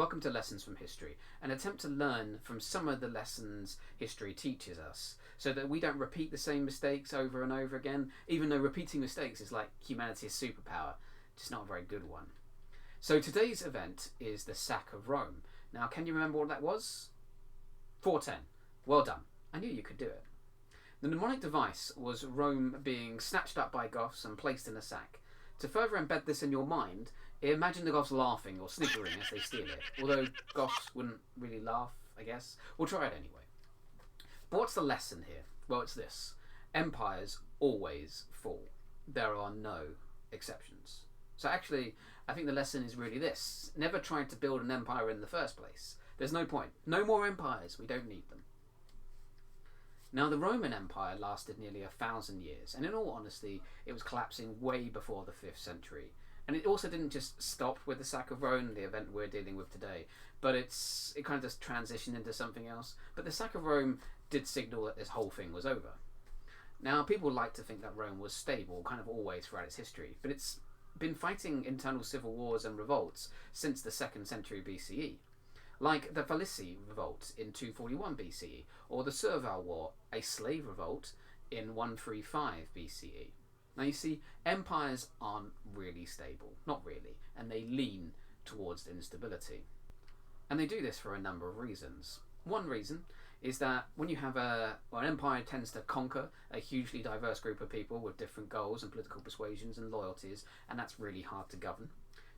Welcome to Lessons from History, an attempt to learn from some of the lessons history teaches us so that we don't repeat the same mistakes over and over again, even though repeating mistakes is like humanity's superpower, just not a very good one. So today's event is the sack of Rome. Now, can you remember what that was? 410. Well done. I knew you could do it. The mnemonic device was Rome being snatched up by Goths and placed in a sack. To further embed this in your mind, imagine the Goths laughing or sniggering as they steal it. Although Goths wouldn't really laugh, I guess. We'll try it anyway. But what's the lesson here? Well, it's this. Empires always fall. There are no exceptions. So actually, I think the lesson is really this. Never try to build an empire in the first place. There's no point. No more empires. We don't need them. Now, the Roman Empire lasted nearly 1,000 years, and in all honesty, it was collapsing way before the 5th century. And it also didn't just stop with the sack of Rome, the event we're dealing with today, but it kind of just transitioned into something else. But the sack of Rome did signal that this whole thing was over. Now, people like to think that Rome was stable, kind of always throughout its history, but it's been fighting internal civil wars and revolts since the 2nd century BCE. Like the Falici revolt in 241 BCE, or the Servile War, a slave revolt, in 135 BCE. Now you see, empires aren't really stable, not really, and they lean towards instability. And they do this for a number of reasons. One reason is that when you have an empire tends to conquer a hugely diverse group of people with different goals and political persuasions and loyalties, and that's really hard to govern.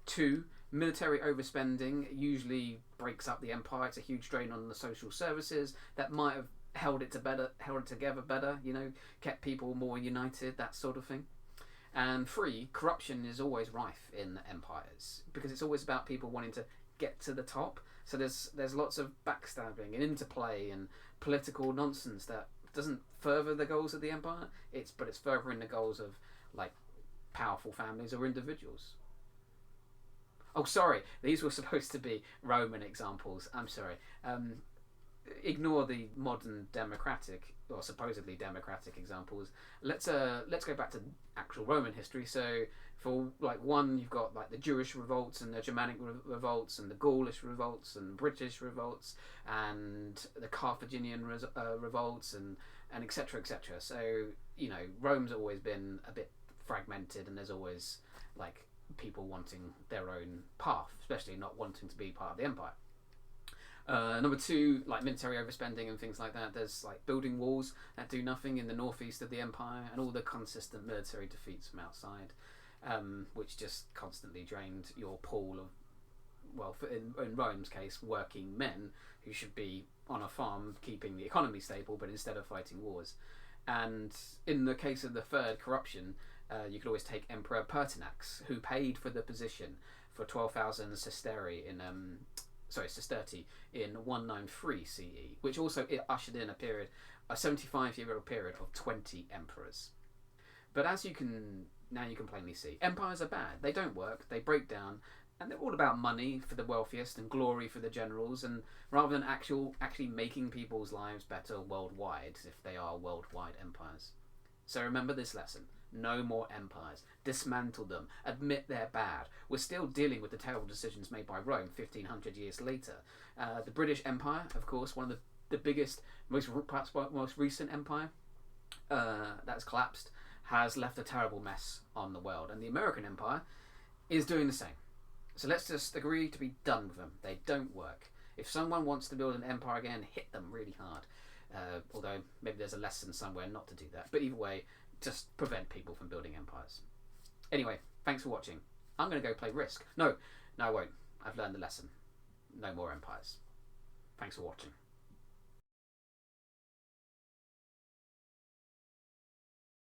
2, military overspending usually breaks up the empire. It's a huge drain on the social services that might have held it together better, kept people more united, that sort of thing. And 3, corruption is always rife in empires because it's always about people wanting to get to the top. So there's lots of backstabbing and interplay and political nonsense that doesn't further the goals of the empire. But it's furthering the goals of like powerful families or individuals. Oh, sorry, these were supposed to be Roman examples. I'm sorry. Ignore the modern democratic or supposedly democratic examples. Let's go back to actual Roman history. So for one, you've got the Jewish revolts and the Germanic revolts and the Gaulish revolts and British revolts and the Carthaginian revolts and etc. etc. So Rome's always been a bit fragmented, and there's always people wanting their own path, especially not wanting to be part of the empire. Number 2, military overspending and things like that. There's building walls that do nothing in the northeast of the empire, and all the consistent military defeats from outside, which just constantly drained your pool of, in Rome's case, working men who should be on a farm keeping the economy stable, but instead of fighting wars. And in the case of the third, corruption, you could always take Emperor Pertinax, who paid for the position for 12,000 sesterti in 193 CE, which also ushered in a 75-year-old period of 20 emperors. But as you can plainly see, empires are bad. They don't work, they break down, and they're all about money for the wealthiest and glory for the generals, and rather than actually making people's lives better worldwide, if they are worldwide empires. So remember this lesson. No more empires. Dismantle them. Admit they're bad. We're still dealing with the terrible decisions made by Rome 1,500 years later. The British Empire, of course, one of the biggest, most recent empire that's collapsed, has left a terrible mess on the world. And the American Empire is doing the same. So let's just agree to be done with them. They don't work. If someone wants to build an empire again, hit them really hard. Although maybe there's a lesson somewhere not to do that. But either way, just prevent people from building empires. Anyway, thanks for watching. I'm going to go play Risk. No, I won't. I've learned the lesson. No more empires. Thanks for watching.